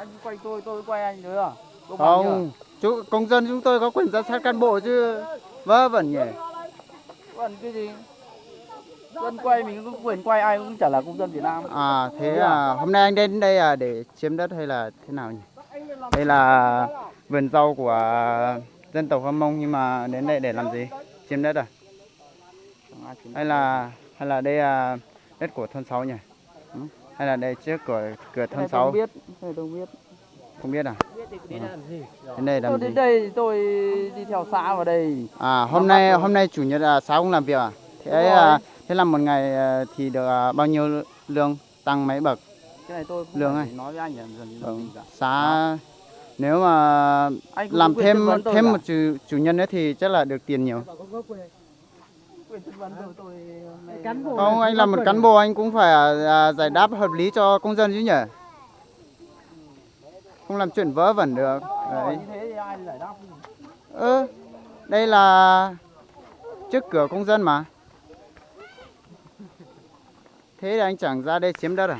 Anh quay tôi quay anh nữa à? Không, công dân chúng tôi có quyền giám sát cán bộ chứ. Vớ vẩn nhỉ. Vẩn cái gì? Dân quay mình có quyền quay, ai cũng chả là công dân Việt Nam. À thế à, hôm nay anh đến đây à để chiếm đất hay là thế nào nhỉ? Đây là vườn rau của dân tộc Hơ Mông nhưng mà đến đây để làm gì? Chiếm đất à? Hay là đây là đất của thôn 6 nhỉ? Ừ. Hay là đây trước của cửa thôn Tôi 6? không biết, tôi không biết. Không biết à? Đến đây làm tôi gì? đến đây tôi đi theo xã vào đây. À hôm nay chủ nhật là xã không làm việc à? Thế là một ngày thì được bao nhiêu lương, tăng mấy bậc? Cái này tôi không lương phải ấy. nói với anh là gì cả. Xã nếu mà làm thêm một chủ nhân nữa thì chắc là được tiền nhiều. Không, anh là một cán bộ anh cũng phải giải đáp hợp lý cho công dân chứ nhỉ? Không làm chuyện vớ vẩn được. Đấy. Đây là trước cửa công dân mà. Thế thì anh chẳng ra đây chiếm đất à?